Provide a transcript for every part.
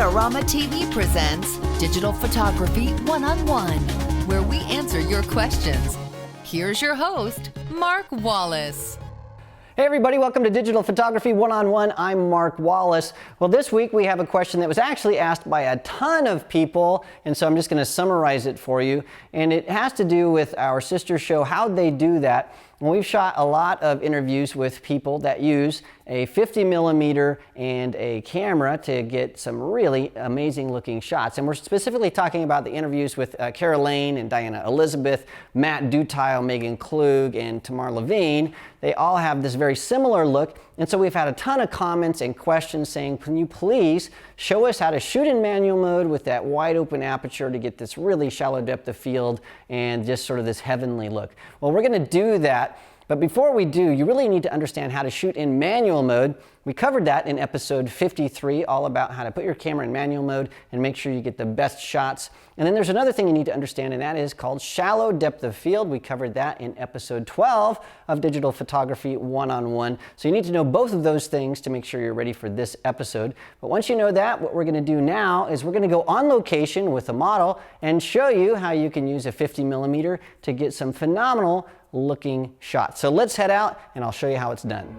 Adorama TV presents Digital Photography One-on-One, where we answer your questions. Here's your host, Mark Wallace. Hey everybody, welcome to Digital Photography One-on-One. I'm Mark Wallace. Well, this week we have a question that was actually asked by a ton of people, and so I'm just going to summarize it for you. And it has to do with our sister show, How'd They Do That? And we've shot a lot of interviews with people that use a 50mm and a camera to get some really amazing looking shots. And we're specifically talking about the interviews with Cara Lane and Diana Elizabeth, Matt Dutile, Megan Klug, and Tamar Levine. They all have this very similar look. And so we've had a ton of comments and questions saying, can you please show us how to shoot in manual mode with that wide open aperture to get this really shallow depth of field and just sort of this heavenly look. Well, we're going to do that. But before we do, you really need to understand how to shoot in manual mode. We covered that in episode 53, all about how to put your camera in manual mode and make sure you get the best shots. And then there's another thing you need to understand, and that is called shallow depth of field. We covered that in episode 12 of Digital Photography One-on-One. So you need to know both of those things to make sure you're ready for this episode. But once you know that, what we're going to do now is we're going to go on location with a model and show you how you can use a 50mm to get some phenomenal looking shots. So let's head out and I'll show you how it's done.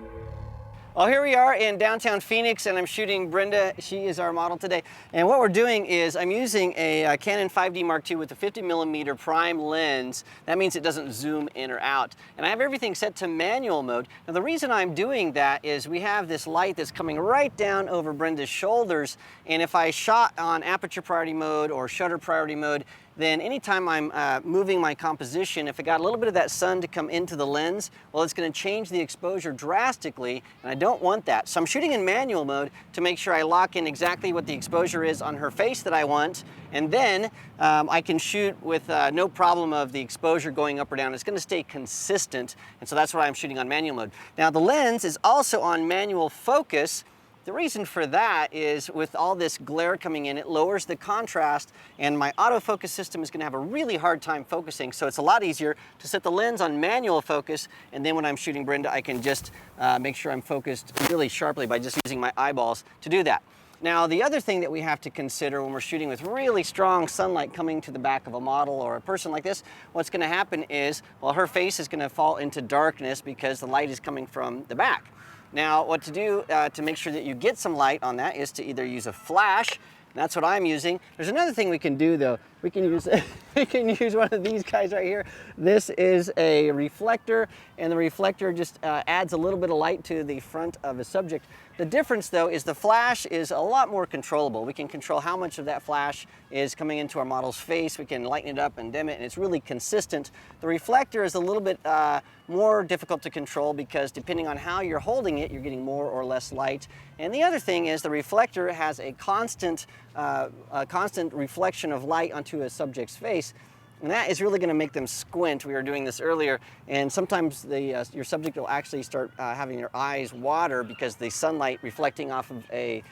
Well, here we are in downtown Phoenix and I'm shooting Brenda. She is our model today. And what we're doing is I'm using a Canon 5D Mark II with a 50mm prime lens. That means it doesn't zoom in or out. And I have everything set to manual mode. Now the reason I'm doing that is we have this light that's coming right down over Brenda's shoulders. And if I shot on aperture priority mode or shutter priority mode, then anytime I'm moving my composition, if I got a little bit of that sun to come into the lens, well, it's going to change the exposure drastically, and I don't want that. So I'm shooting in manual mode to make sure I lock in exactly what the exposure is on her face that I want, and then I can shoot with no problem of the exposure going up or down. It's going to stay consistent, and so that's why I'm shooting on manual mode. Now, the lens is also on manual focus. The reason for that is with all this glare coming in, it lowers the contrast, and my autofocus system is going to have a really hard time focusing, so it's a lot easier to set the lens on manual focus, and then when I'm shooting Brenda, I can just make sure I'm focused really sharply by just using my eyeballs to do that. Now, the other thing that we have to consider when we're shooting with really strong sunlight coming to the back of a model or a person like this, what's going to happen is, well, her face is going to fall into darkness because the light is coming from the back. Now, what to do to make sure that you get some light on that is to either use a flash, and that's what I'm using. There's another thing we can do though. We can use one of these guys right here. This is a reflector, and the reflector just adds a little bit of light to the front of a subject. The difference though is the flash is a lot more controllable. We can control how much of that flash is coming into our model's face. We can lighten it up and dim it, and it's really consistent. The reflector is a little bit more difficult to control because depending on how you're holding it, you're getting more or less light. And the other thing is the reflector has a constant reflection of light onto a subject's face. And that is really going to make them squint. We were doing this earlier, and sometimes your subject will actually start having their eyes water because the sunlight reflecting off of a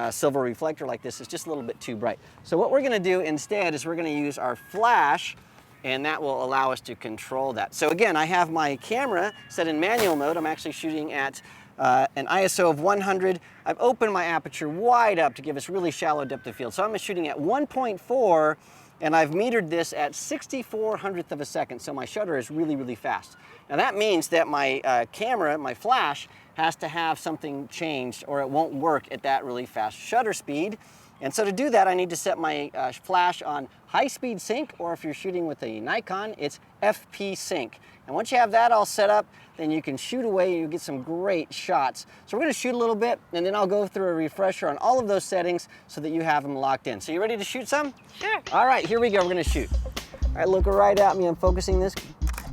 silver reflector like this is just a little bit too bright. So what we're going to do instead is we're going to use our flash, and that will allow us to control that. So again, I have my camera set in manual mode. I'm actually shooting at an ISO of 100. I've opened my aperture wide up to give us really shallow depth of field. So I'm shooting at 1.4, and I've metered this at 64/100th of a second, so my shutter is really, really fast. Now that means that my camera, my flash, has to have something changed or it won't work at that really fast shutter speed. And so to do that, I need to set my flash on high-speed sync, or if you're shooting with a Nikon, it's FP sync. And once you have that all set up, then you can shoot away and you get some great shots. So we're going to shoot a little bit, and then I'll go through a refresher on all of those settings so that you have them locked in. So you ready to shoot some? Sure. All right, here we go. We're going to shoot. All right, look right at me. I'm focusing this.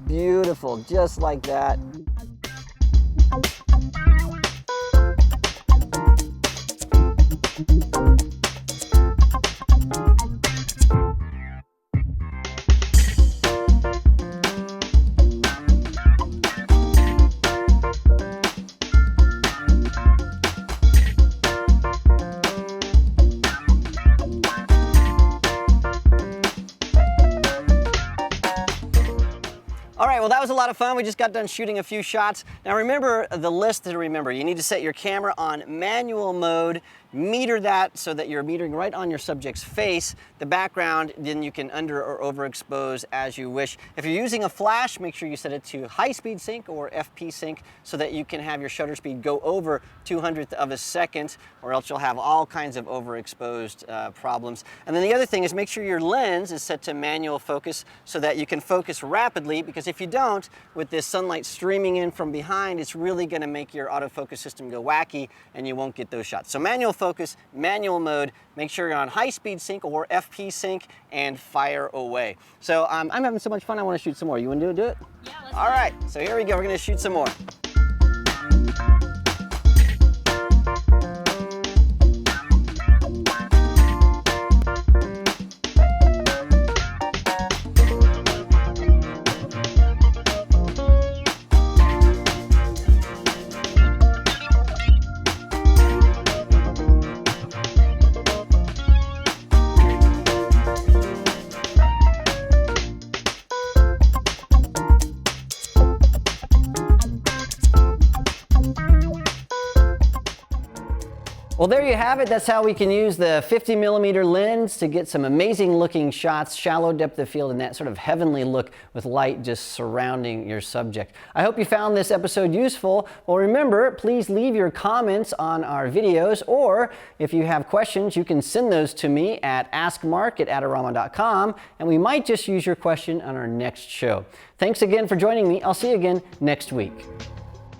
Beautiful, just like that. All right, well, that was a lot of fun. We just got done shooting a few shots. Now remember the list to remember. You need to set your camera on manual mode. meter that so that you're metering right on your subject's face. The background, then you can under or overexpose as you wish. If you're using a flash, make sure you set it to high speed sync or FP sync so that you can have your shutter speed go over 200th of a second, or else you'll have all kinds of overexposed problems. And then the other thing is make sure your lens is set to manual focus so that you can focus rapidly, because if you don't, with this sunlight streaming in from behind, it's really going to make your autofocus system go wacky and you won't get those shots. So manual focus, manual mode, make sure you're on high speed sync or FP sync, and fire away. So I'm having so much fun, I want to shoot some more. You want to do it? Yeah, let's All right, so here we go, we're going to shoot some more. Well, there you have it. That's how we can use the 50mm lens to get some amazing looking shots, shallow depth of field, and that sort of heavenly look with light just surrounding your subject. I hope you found this episode useful. Well, remember, please leave your comments on our videos, or if you have questions, you can send those to me at AskMark@Adorama.com, and we might just use your question on our next show. Thanks again for joining me. I'll see you again next week.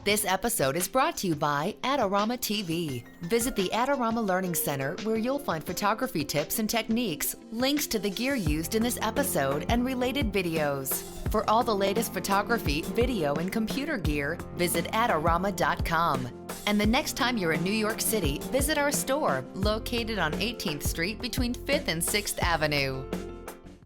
This episode is brought to you by Adorama TV. Visit the Adorama Learning Center, where you'll find photography tips and techniques, links to the gear used in this episode, and related videos. For all the latest photography, video, and computer gear, visit Adorama.com. And the next time you're in New York City, visit our store, located on 18th Street between 5th and 6th Avenue.